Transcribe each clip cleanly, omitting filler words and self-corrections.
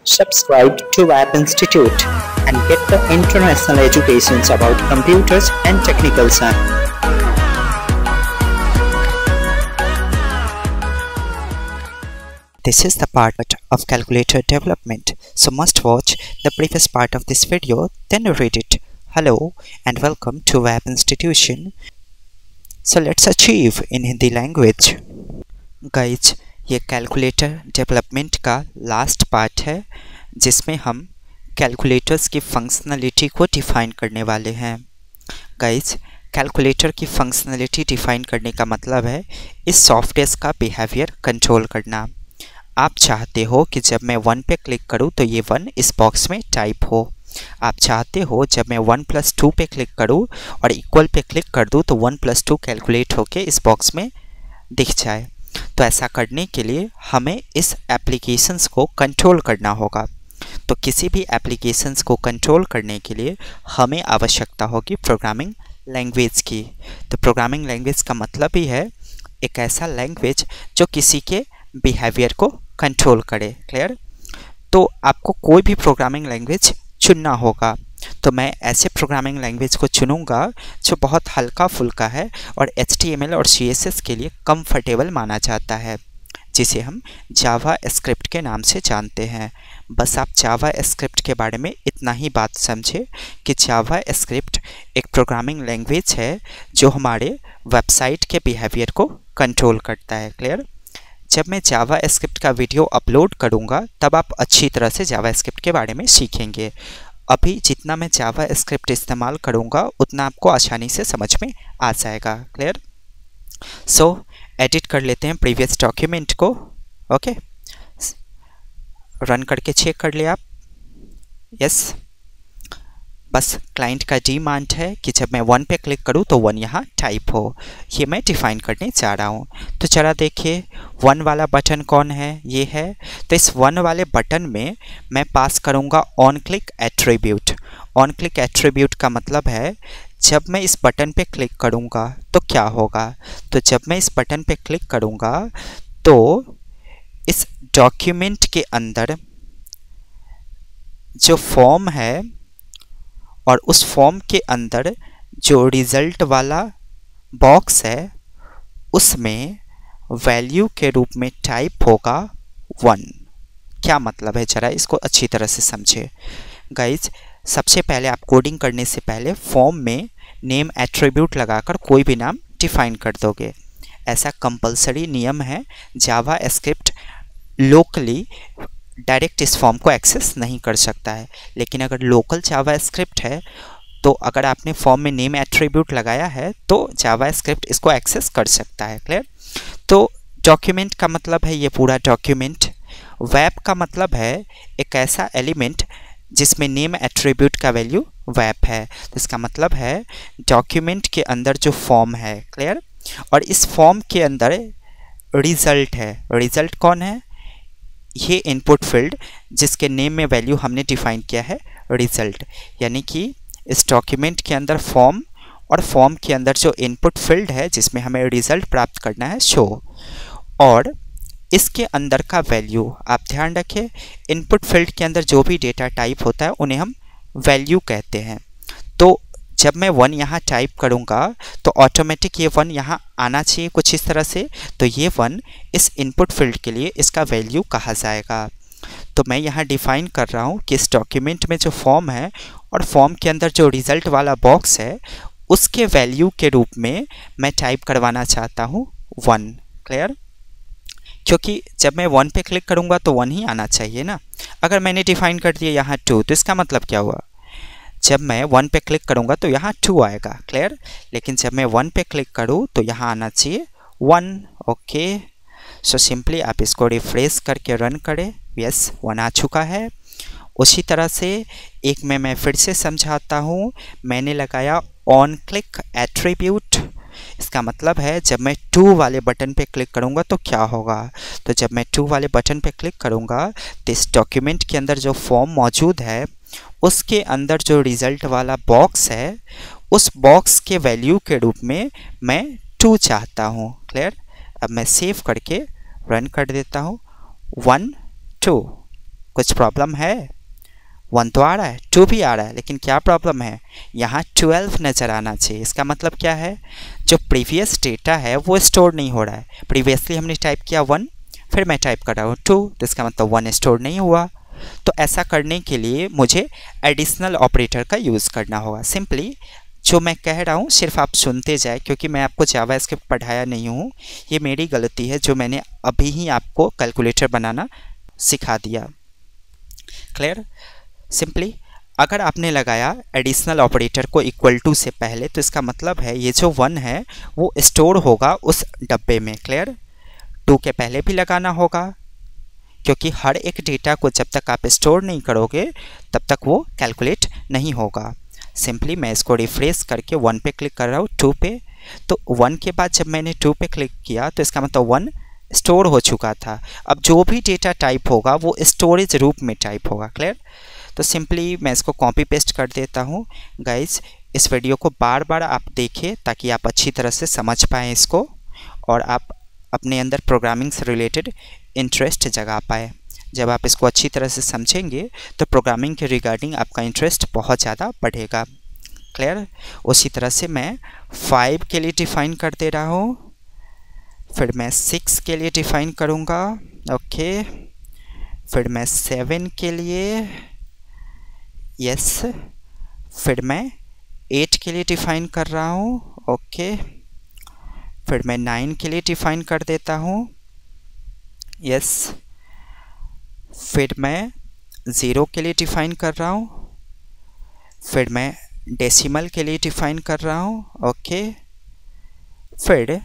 Subscribe to Web Institute and get the international educations about computers and technical science. This is the part of calculator development, so must watch the previous part of this video, then read it. Hello and welcome to Web Institution. So let's achieve in Hindi language. Guys, ये calculator development का last part है जिसमें हम calculators की functionality को define करने वाले हैं। गाइस, कैलकुलेटर की फंक्शनलिटी डिफ़ाइन करने का मतलब है इस सॉफ्टवेयर का बिहेवियर कंट्रोल करना। आप चाहते हो कि जब मैं 1 पे क्लिक करूं तो ये 1 इस बॉक्स में टाइप हो। आप चाहते हो जब मैं 1 + 2 पे क्लिक करूं और इक्वल पे क्लिक कर दूं तो 1 + 2 कैलकुलेट होके इस बॉक्स में दिख जाए। तो ऐसा करने के लिए हमें इस एप्लीकेशंस को कंट्रोल करना होगा। तो किसी भी एप्लीकेशंस को कंट्रोल करने के लिए हमें आवश्यकता होगी प्रोग्रामिंग लैंग्वेज की। तो प्रोग्रामिंग लैंग्वेज का मतलब ही है एक ऐसा लैंग्वेज जो किसी के बिहेवियर को कंट्रोल करे। क्लियर? तो आपको कोई भी प्रोग्रामिंग लैंग्वेज चुनना होगा। तो मैं ऐसे प्रोग्रामिंग लैंग्वेज को चुनूंगा जो बहुत हल्का फुल्का है और HTML और CSS के लिए कंफर्टेबल माना जाता है, जिसे हम जावा स्क्रिप्ट के नाम से जानते हैं। बस आप जावा स्क्रिप्ट के बारे में इतना ही बात समझे कि जावा स्क्रिप्ट एक प्रोग्रामिंग लैंग्वेज है जो हमारे वेबसाइट के बिहेवियर को कंट्रोल करता है। क्लियर? जब मैं जावा स्क्रिप्ट का वीडियो अपलोड करूँगा तब आप अच्छी तरह से जावा स्क्रिप्ट के बारे में सीखेंगे। अभी जितना मैं जावा स्क्रिप्ट इस्तेमाल करूँगा उतना आपको आसानी से समझ में आ जाएगा। क्लियर? सो एडिट कर लेते हैं प्रीवियस डॉक्यूमेंट को। ओके, रन करके चेक कर ले आप। यस, बस क्लाइंट का डिमांड है कि जब मैं 1 पे क्लिक करूँ तो 1 यहाँ टाइप हो। ये मैं डिफ़ाइन करने जा रहा हूँ। तो चला देखिए 1 वाला बटन कौन है, ये है। तो इस 1 वाले बटन में मैं पास करूँगा on click attribute. On click attribute का मतलब है जब मैं इस बटन पे क्लिक करूँगा तो क्या होगा। तो जब मैं इस बटन पे क्लिक करूँगा तो इस डॉक्यूमेंट के अंदर जो फॉर्म है और उस फॉर्म के अंदर जो रिज़ल्ट वाला बॉक्स है उसमें वैल्यू के रूप में टाइप होगा 1। क्या मतलब है, ज़रा इसको अच्छी तरह से समझे। गाइज, सबसे पहले आप कोडिंग करने से पहले फॉर्म में नेम एट्रीब्यूट लगाकर कोई भी नाम डिफ़ाइन कर दोगे। ऐसा कंपलसरी नियम है। जावा स्क्रिप्ट लोकली डायरेक्ट इस फॉर्म को एक्सेस नहीं कर सकता है, लेकिन अगर लोकल जावा स्क्रिप्ट है तो अगर आपने फॉर्म में नेम एट्रीब्यूट लगाया है तो जावा स्क्रिप्ट इसको एक्सेस कर सकता है। क्लियर? तो डॉक्यूमेंट का मतलब है ये पूरा डॉक्यूमेंट। वेब का मतलब है एक ऐसा एलिमेंट जिसमें नेम एट्रीब्यूट का वैल्यू वेब है। तो इसका मतलब है डॉक्यूमेंट के अंदर जो फॉर्म है। क्लियर? और इस फॉर्म के अंदर रिज़ल्ट है। रिज़ल्ट कौन है? ये इनपुट फील्ड जिसके नेम में वैल्यू हमने डिफ़ाइन किया है रिज़ल्ट। यानी कि इस डॉक्यूमेंट के अंदर फॉर्म और फॉर्म के अंदर जो इनपुट फील्ड है जिसमें हमें रिज़ल्ट प्राप्त करना है शो, और इसके अंदर का वैल्यू। आप ध्यान रखें, इनपुट फील्ड के अंदर जो भी डेटा टाइप होता है उन्हें हम वैल्यू कहते हैं। तो जब मैं 1 यहाँ टाइप करूँगा तो ऑटोमेटिक ये 1 यहाँ आना चाहिए कुछ इस तरह से। तो ये 1 इस इनपुट फील्ड के लिए इसका वैल्यू कहा जाएगा। तो मैं यहाँ डिफ़ाइन कर रहा हूँ कि इस डॉक्यूमेंट में जो फॉर्म है और फॉर्म के अंदर जो रिज़ल्ट वाला बॉक्स है उसके वैल्यू के रूप में मैं टाइप करवाना चाहता हूँ 1। क्लियर? क्योंकि जब मैं 1 पे क्लिक करूँगा तो 1 ही आना चाहिए ना। अगर मैंने डिफ़ाइन कर दिया यहाँ 2 तो इसका मतलब क्या हुआ, जब मैं 1 पे क्लिक करूँगा तो यहाँ 2 आएगा। क्लियर? लेकिन जब मैं 1 पे क्लिक करूँ तो यहाँ आना चाहिए 1। ओके, सो सिंपली आप इसको रिफ्रेश करके रन करें। यस, 1 आ चुका है। उसी तरह से एक में मैं फिर से समझाता हूँ। मैंने लगाया ऑन क्लिक एट्रीब्यूट। इसका मतलब है जब मैं 2 वाले बटन पे क्लिक करूँगा तो क्या होगा। तो जब मैं 2 वाले बटन पे क्लिक करूँगा तो इस डॉक्यूमेंट के अंदर जो फॉर्म मौजूद है उसके अंदर जो रिज़ल्ट वाला बॉक्स है उस बॉक्स के वैल्यू के रूप में मैं 2 चाहता हूँ। क्लियर? अब मैं सेव करके रन कर देता हूँ। 1 2 कुछ प्रॉब्लम है? 1 तो आ रहा है, 2 भी आ रहा है, लेकिन क्या प्रॉब्लम है? यहाँ 12 नज़र आना चाहिए। इसका मतलब क्या है? जो प्रीवियस डेटा है वो स्टोर नहीं हो रहा है। प्रीवियसली हमने टाइप किया 1, फिर मैं टाइप कर रहा हूँ 2, तो इसका मतलब 1 स्टोर नहीं हुआ। तो ऐसा करने के लिए मुझे एडिशनल ऑपरेटर का यूज़ करना होगा। सिंपली जो मैं कह रहा हूँ सिर्फ आप सुनते जाए, क्योंकि मैं आपको जावास्क्रिप्ट पढ़ाया नहीं हूँ, ये मेरी गलती है जो मैंने अभी ही आपको कैलकुलेटर बनाना सिखा दिया। क्लियर? सिंपली अगर आपने लगाया एडिशनल ऑपरेटर को इक्वल टू से पहले, तो इसका मतलब है ये जो 1 है वो स्टोर होगा उस डब्बे में। क्लियर? 2 के पहले भी लगाना होगा, क्योंकि हर एक डेटा को जब तक आप स्टोर नहीं करोगे तब तक वो कैलकुलेट नहीं होगा। सिंपली मैं इसको रिफ्रेश करके 1 पे क्लिक कर रहा हूँ, 2 पे, तो 1 के बाद जब मैंने 2 पे क्लिक किया तो इसका मतलब 1 स्टोर हो चुका था। अब जो भी डेटा टाइप होगा वो स्टोरेज रूप में टाइप होगा। क्लियर? तो सिंपली मैं इसको कॉपी पेस्ट कर देता हूँ। गाइज, इस वीडियो को बार बार आप देखें ताकि आप अच्छी तरह से समझ पाएँ इसको, और आप अपने अंदर प्रोग्रामिंग से रिलेटेड इंटरेस्ट जगा पाए। जब आप इसको अच्छी तरह से समझेंगे तो प्रोग्रामिंग के रिगार्डिंग आपका इंटरेस्ट बहुत ज़्यादा बढ़ेगा। क्लियर? उसी तरह से मैं 5 के लिए डिफ़ाइन कर दे रहा हूँ, फिर मैं 6 के लिए डिफ़ाइन करूँगा, ओके, फिर मैं 7 के लिए, यस, फिर मैं 8 के लिए डिफ़ाइन कर रहा हूँ, ओके, फिर मैं 9 के लिए डिफ़ाइन कर देता हूँ, यस, फिर मैं 0 के लिए डिफ़ाइन कर रहा हूँ, फिर मैं डेसिमल के लिए डिफ़ाइन कर रहा हूँ, ओके, फिर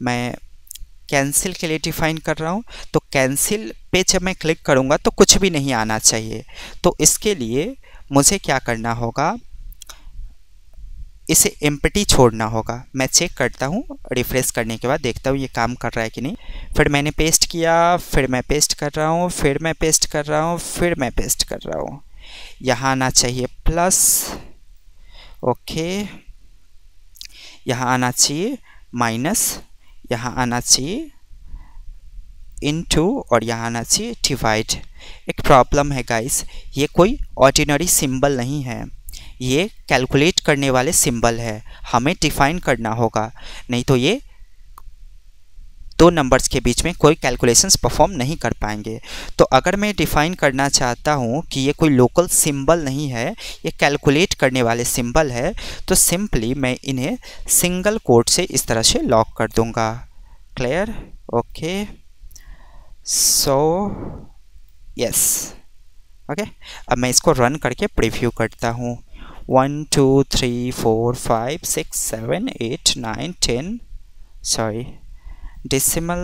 मैं कैंसिल के लिए डिफ़ाइन कर रहा हूँ। तो कैंसिल पे जब मैं क्लिक करूँगा तो कुछ भी नहीं आना चाहिए। तो इसके लिए मुझे क्या करना होगा? इसे एम्प्टी छोड़ना होगा। मैं चेक करता हूँ, रिफ्रेश करने के बाद देखता हूँ ये काम कर रहा है कि नहीं। फिर मैंने पेस्ट किया, फिर मैं पेस्ट कर रहा हूँ, फिर मैं पेस्ट कर रहा हूँ, फिर मैं पेस्ट कर रहा हूँ। यहाँ आना चाहिए प्लस, ओके, यहाँ आना चाहिए माइनस, यहाँ आना चाहिए इनटू, और यहाँ आना चाहिए डिवाइड। एक प्रॉब्लम है गाइस, ये कोई ऑर्डिनरी सिंबल नहीं है, ये कैलकुलेट करने वाले सिंबल है। हमें डिफाइन करना होगा, नहीं तो ये 2 नंबर्स के बीच में कोई कैलकुलेशंस परफॉर्म नहीं कर पाएंगे। तो अगर मैं डिफाइन करना चाहता हूँ कि ये कोई लोकल सिंबल नहीं है, ये कैलकुलेट करने वाले सिंबल है, तो सिंपली मैं इन्हें सिंगल कोट से इस तरह से लॉक कर दूंगा। Clear? Okay, so yes, okay. अब मैं इसको रन करके प्रीव्यू करता हूँ। 1 2 3 4 5 6 7 8 9 10, sorry, decimal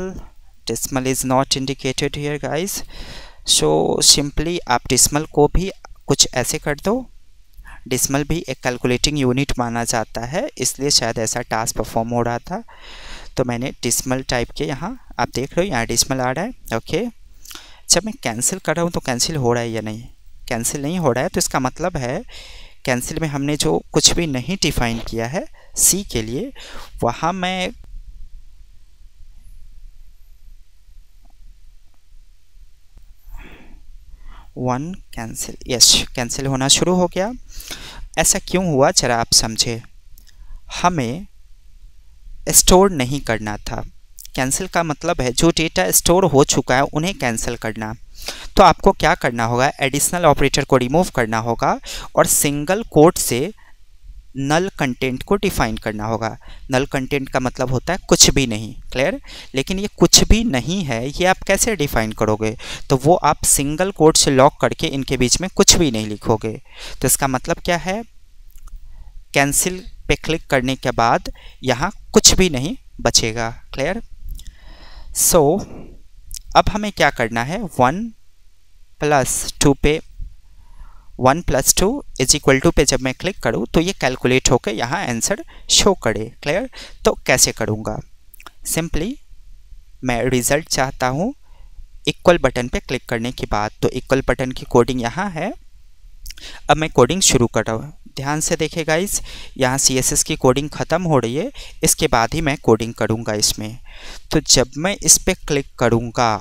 is not indicated here guys, so simply आप decimal को भी कुछ ऐसे कर दो। decimal भी एक कैलकुलेटिंग यूनिट माना जाता है, इसलिए शायद ऐसा टास्क परफॉर्म हो रहा था। तो मैंने decimal टाइप के, यहाँ आप देख रहे हो यहाँ decimal आ रहा है, ओके। जब मैं कैंसिल कर रहा हूँ तो कैंसिल हो रहा है या नहीं? कैंसिल नहीं हो रहा है, तो इसका मतलब है कैंसिल में हमने जो कुछ भी नहीं डिफाइन किया है सी के लिए, वहाँ मैं वन कैंसिल, यस, कैंसिल होना शुरू हो गया। ऐसा क्यों हुआ जरा आप समझे। हमें स्टोर नहीं करना था। कैंसिल का मतलब है जो डेटा स्टोर हो चुका है उन्हें कैंसिल करना। तो आपको क्या करना होगा? एडिशनल ऑपरेटर को रिमूव करना होगा और सिंगल कोट से नल कंटेंट को डिफाइन करना होगा। नल कंटेंट का मतलब होता है कुछ भी नहीं। क्लियर? लेकिन ये कुछ भी नहीं है, ये आप कैसे डिफाइन करोगे? तो वो आप सिंगल कोट से लॉक करके इनके बीच में कुछ भी नहीं लिखोगे। तो इसका मतलब क्या है? कैंसिल पे क्लिक करने के बाद यहाँ कुछ भी नहीं बचेगा। क्लियर? सो अब हमें क्या करना है? 1 + 2 पे 1 + 2 = पे जब मैं क्लिक करूँ तो ये कैलकुलेट होकर यहाँ आंसर शो करे। क्लियर? तो कैसे करूँगा? सिंपली मैं रिजल्ट चाहता हूँ इक्वल बटन पे क्लिक करने के बाद। तो इक्वल बटन की कोडिंग यहाँ है। अब मैं कोडिंग शुरू कर रहा हूँ। ध्यान से देखें गाइस, यहाँ CSS की कोडिंग ख़त्म हो रही है, इसके बाद ही मैं कोडिंग करूँगा इसमें। तो जब मैं इस पर क्लिक करूँगा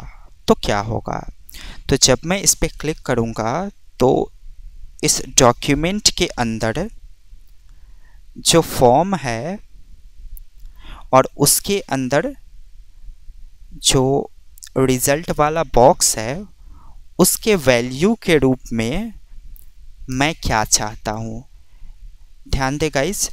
तो क्या होगा? तो जब मैं इस पर क्लिक करूँगा तो इस डॉक्यूमेंट के अंदर जो फॉर्म है और उसके अंदर जो रिजल्ट वाला बॉक्स है उसके वैल्यू के रूप में मैं क्या चाहता हूँ। ध्यान दे गाइस,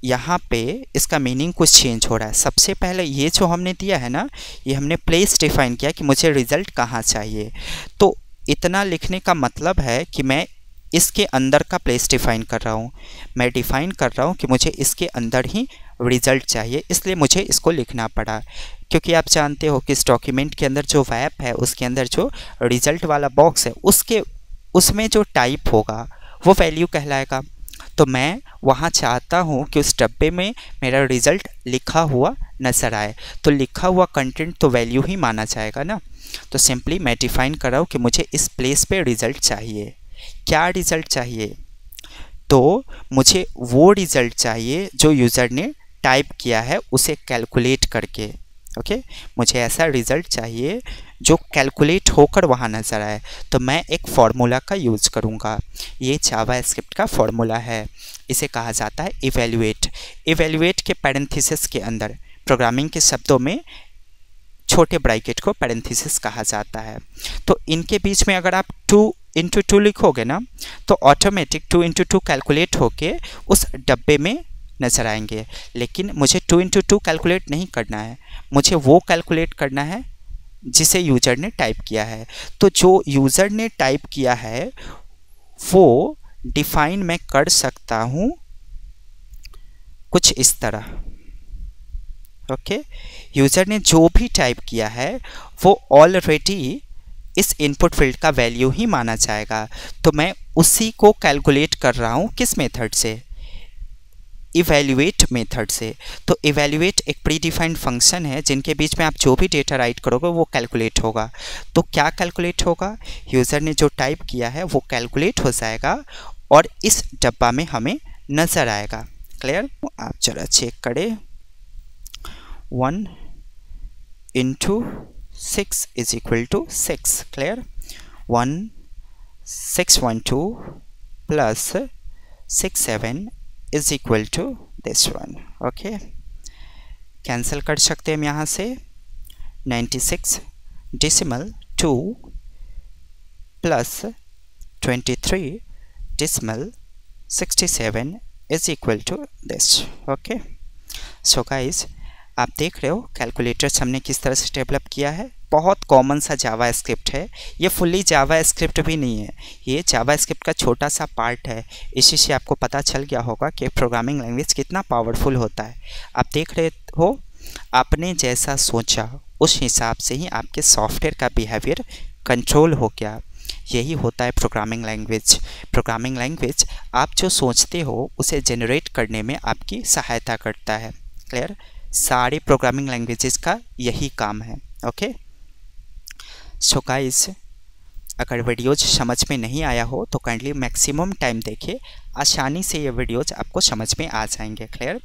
यहाँ पे इसका मीनिंग कुछ चेंज हो रहा है। सबसे पहले ये जो हमने दिया है ना, ये हमने प्लेस डिफाइन किया कि मुझे रिजल्ट कहाँ चाहिए। तो इतना लिखने का मतलब है कि मैं इसके अंदर का प्लेस डिफाइन कर रहा हूँ। मैं डिफाइन कर रहा हूँ कि मुझे इसके अंदर ही रिजल्ट चाहिए, इसलिए मुझे इसको लिखना पड़ा। क्योंकि आप जानते हो कि इस डॉक्यूमेंट के अंदर जो वेब है उसके अंदर जो रिजल्ट वाला बॉक्स है उसमें जो टाइप होगा वो वैल्यू कहलाएगा। तो मैं वहाँ चाहता हूँ कि उस डब्बे में मेरा रिज़ल्ट लिखा हुआ नज़र आए। तो लिखा हुआ कंटेंट तो वैल्यू ही माना जाएगा ना। तो सिंपली मैं डिफ़ाइन कर रहा हूँ कि मुझे इस प्लेस पे रिज़ल्ट चाहिए। क्या रिज़ल्ट चाहिए? तो मुझे वो रिज़ल्ट चाहिए जो यूज़र ने टाइप किया है उसे कैलकुलेट करके। ओके, मुझे ऐसा रिज़ल्ट चाहिए जो कैलकुलेट होकर वहाँ नज़र आए। तो मैं एक फार्मूला का यूज़ करूँगा। ये जावा स्क्रिप्ट का फार्मूला है, इसे कहा जाता है इवैल्यूएट। इवैल्यूएट के पैरेंथेसिस के अंदर प्रोग्रामिंग के शब्दों में छोटे ब्रैकेट को पैरेंथेसिस कहा जाता है। तो इनके बीच में अगर आप 2 × 2 लिखोगे ना तो ऑटोमेटिक 2 × 2 कैलकुलेट होके उस डब्बे में नज़र आएंगे। लेकिन मुझे 2 × 2 कैलकुलेट नहीं करना है, मुझे वो कैलकुलेट करना है जिसे यूज़र ने टाइप किया है। तो जो यूज़र ने टाइप किया है वो डिफाइन मैं कर सकता हूँ कुछ इस तरह। ओके, यूज़र ने जो भी टाइप किया है वो ऑलरेडी इस इनपुट फील्ड का वैल्यू ही माना जाएगा। तो मैं उसी को कैलकुलेट कर रहा हूँ किस मेथड से? इवैल्यूएट मेथड से। तो इवैल्यूएट एक प्री डिफाइंड फंक्शन है जिनके बीच में आप जो भी डेटा राइट करोगे वो कैलकुलेट होगा। तो क्या कैलकुलेट होगा? यूज़र ने जो टाइप किया है वो कैलकुलेट हो जाएगा और इस डब्बा में हमें नज़र आएगा। क्लियर? आप जरा चेक करें। 1 × 6 = 6। Clear? 1612 + 67 = this one। Okay, cancel कर सकते हैं हम यहाँ से। 96.2 + 23.67 = this। ओके, सो गाइस आप देख रहे हो कैलकुलेटर्स हमने किस तरह से डेवलप किया है। बहुत कॉमन सा जावा स्क्रिप्ट है। ये फुल्ली जावा स्क्रिप्ट भी नहीं है, ये जावा स्क्रिप्ट का छोटा सा पार्ट है। इसी से आपको पता चल गया होगा कि प्रोग्रामिंग लैंग्वेज कितना पावरफुल होता है। आप देख रहे हो, आपने जैसा सोचा उस हिसाब से ही आपके सॉफ्टवेयर का बिहेवियर कंट्रोल हो गया। यही होता है प्रोग्रामिंग लैंग्वेज। प्रोग्रामिंग लैंग्वेज आप जो सोचते हो उसे जनरेट करने में आपकी सहायता करता है। क्लियर? सारे प्रोग्रामिंग लैंग्वेजेस का यही काम है। ओके, सो गाइस अगर वीडियोज समझ में नहीं आया हो तो काइंडली मैक्सिमम टाइम देखिए, आसानी से ये वीडियोज आपको समझ में आ जाएंगे। क्लियर?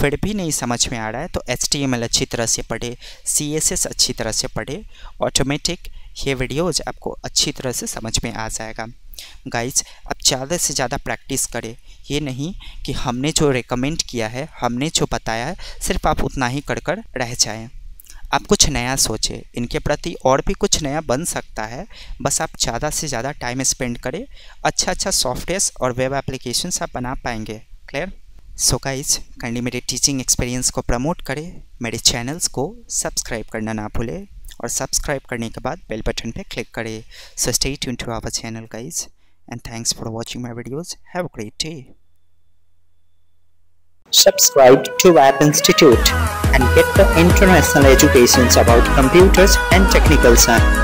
फिर भी नहीं समझ में आ रहा है तो HTML अच्छी तरह से पढ़े, CSS अच्छी तरह से पढ़े, ऑटोमेटिक ये वीडियोज आपको अच्छी तरह से समझ में आ जाएगा। गाइज अब ज़्यादा से ज़्यादा प्रैक्टिस करें। ये नहीं कि हमने जो रेकमेंड किया है, हमने जो बताया है, सिर्फ आप उतना ही कर कर रह जाएं। आप कुछ नया सोचें, इनके प्रति और भी कुछ नया बन सकता है। बस आप ज़्यादा से ज़्यादा टाइम स्पेंड करें, अच्छा सॉफ्टवेयर और वेब एप्लीकेशंस आप बना पाएंगे। क्लियर? सो गाइज काइंडली मेरे टीचिंग एक्सपीरियंस को प्रमोट करें, मेरे चैनल्स को सब्सक्राइब करना ना भूलें और सब्सक्राइब करने के बाद बेल बटन पे क्लिक करें। So stay tuned to our channel guys and thanks for watching my videos. Have a great day. Subscribe to App Institute and get the international educations about computers and technical science.